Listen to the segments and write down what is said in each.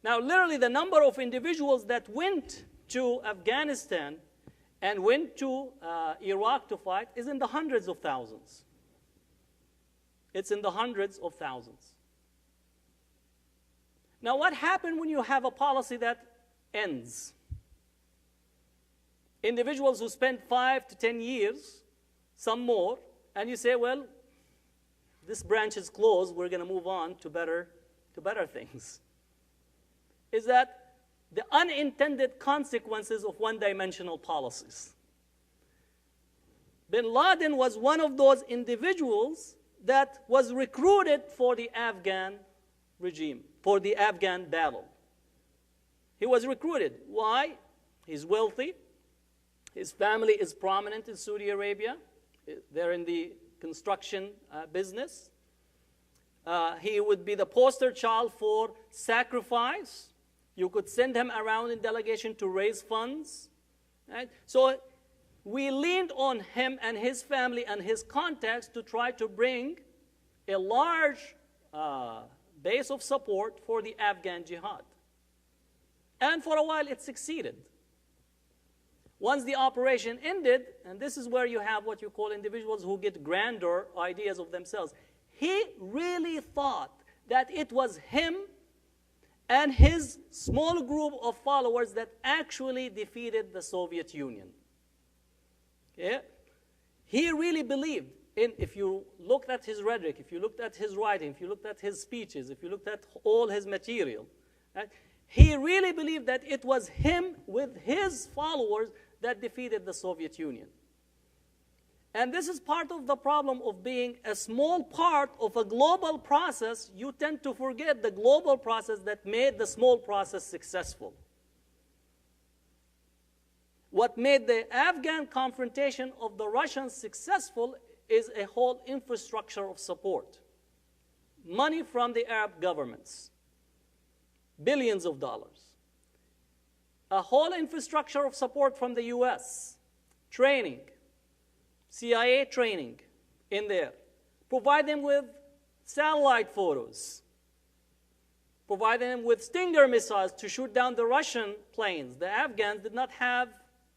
Now, literally, the number of individuals that went to Afghanistan and went to Iraq to fight is in the hundreds of thousands. It's in the hundreds of thousands. Now, what happens when you have a policy that ends? Individuals who spend 5 to 10 years, some more, and you say, well, this branch is closed, we're going to move on to better things. Is that the unintended consequences of one-dimensional policies. Bin Laden was one of those individuals that was recruited for the Afghan regime, for the Afghan battle. He was recruited. Why? He's wealthy. His family is prominent in Saudi Arabia. They're in the construction business. He would be the poster child for sacrifice. You could send him around in delegation to raise funds. Right? So we leaned on him and his family and his contacts to try to bring a large base of support for the Afghan jihad. And for a while it succeeded. Once the operation ended, and this is where you have what you call individuals who get grandeur ideas of themselves. He really thought that it was him and his small group of followers that actually defeated the Soviet Union. Yeah? He really believed in, if you looked at his rhetoric, if you looked at his writing, if you looked at his speeches, if you looked at all his material, right? He really believed that it was him with his followers that defeated the Soviet Union. And this is part of the problem of being a small part of a global process. You tend to forget the global process that made the small process successful. What made the Afghan confrontation of the Russians successful is a whole infrastructure of support. Money from the Arab governments. Billions of dollars. A whole infrastructure of support from the U.S. Training. CIA training in there. Provide them with satellite photos. Provide them with Stinger missiles to shoot down the Russian planes. The Afghans did not have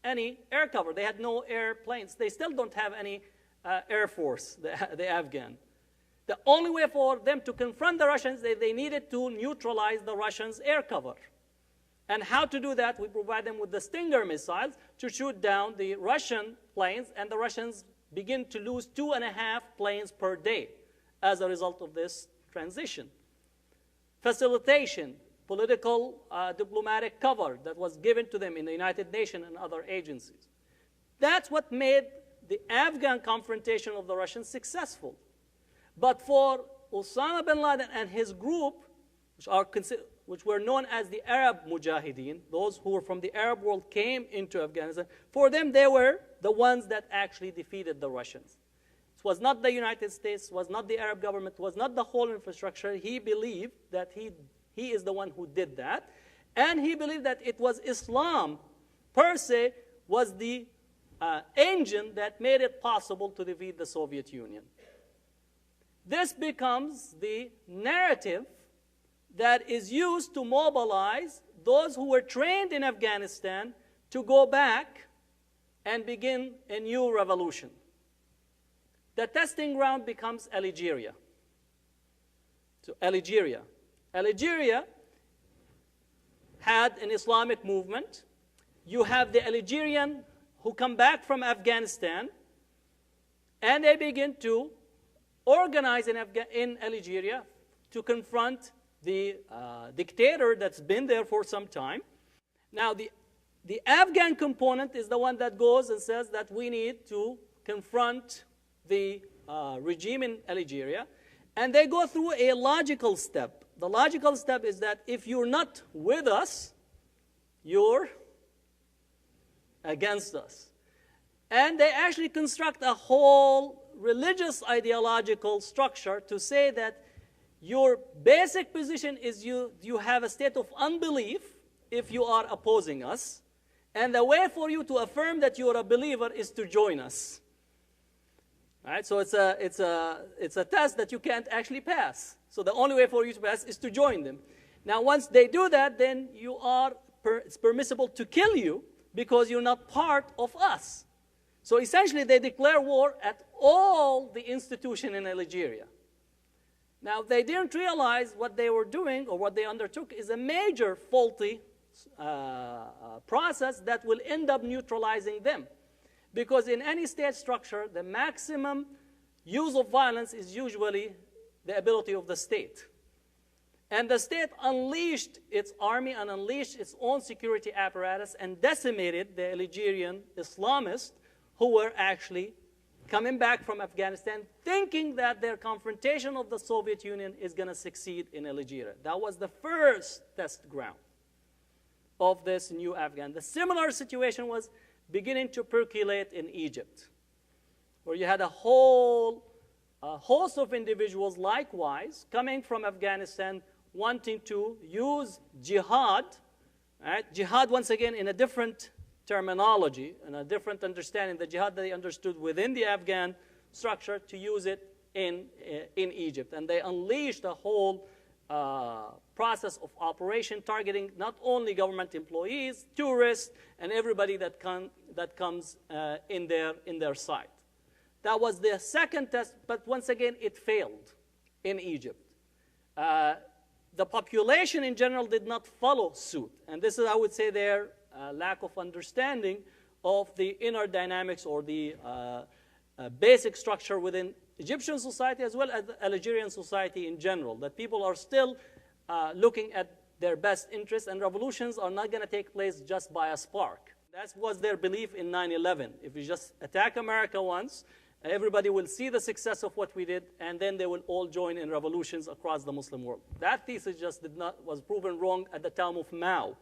any air cover. They had no airplanes. They still don't have any air force, the Afghan. The only way for them to confront the Russians, they needed to neutralize the Russians' air cover. And how to do that? We provide them with the Stinger missiles to shoot down the Russian planes, and the Russians begin to lose 2.5 planes per day as a result of this transition. Facilitation, political diplomatic cover that was given to them in the United Nations and other agencies. That's what made the Afghan confrontation of the Russians successful. But for Osama bin Laden and his group, which were known as the Arab Mujahideen, those who were from the Arab world came into Afghanistan, for them they were the ones that actually defeated the Russians. It was not the United States, it was not the Arab government, it was not the whole infrastructure. He believed that he is the one who did that. And he believed that it was Islam per se was the engine that made it possible to defeat the Soviet Union. This becomes the narrative that is used to mobilize those who were trained in Afghanistan to go back and begin a new revolution. The testing ground becomes Algeria. So Algeria had an Islamic movement. You have the Algerian who come back from Afghanistan, and they begin to organize in Algeria to confront the dictator that's been there for some time. Now, the Afghan component is the one that goes and says that we need to confront the regime in Algeria. And they go through a logical step. The logical step is that if you're not with us, you're against us. And they actually construct a whole religious ideological structure to say that your basic position is you have a state of unbelief if you are opposing us. And the way for you to affirm that you are a believer is to join us. All right? So it's a test that you can't actually pass. So the only way for you to pass is to join them. Now, once they do that, then it's permissible to kill you because you're not part of us. So essentially, they declare war at all the institutions in Algeria. Now, they didn't realize what they were doing or what they undertook is a major faulty process that will end up neutralizing them. Because in any state structure, the maximum use of violence is usually the ability of the state. And the state unleashed its army and unleashed its own security apparatus and decimated the Algerian Islamists who were actually coming back from Afghanistan thinking that their confrontation of the Soviet Union is going to succeed in Algeria. That was the first test ground of this new Afghan. The similar situation was beginning to percolate in Egypt, where you had a whole host of individuals likewise coming from Afghanistan wanting to use jihad, right? Jihad, once again, in a different terminology and a different understanding, the jihad that they understood within the Afghan structure, to use it in Egypt. And they unleashed a whole process of operation targeting not only government employees, tourists, and everybody that comes in their sight. That was the second test, but once again, it failed in Egypt. The population in general did not follow suit. And this is, I would say, their lack of understanding of the inner dynamics or the basic structure within Egyptian society as well as Algerian society in general, that people are still looking at their best interests, and revolutions are not going to take place just by a spark. That was their belief in 9/11. If we just attack America once, everybody will see the success of what we did, and then they will all join in revolutions across the Muslim world. That thesis just was proven wrong at the time of Mao.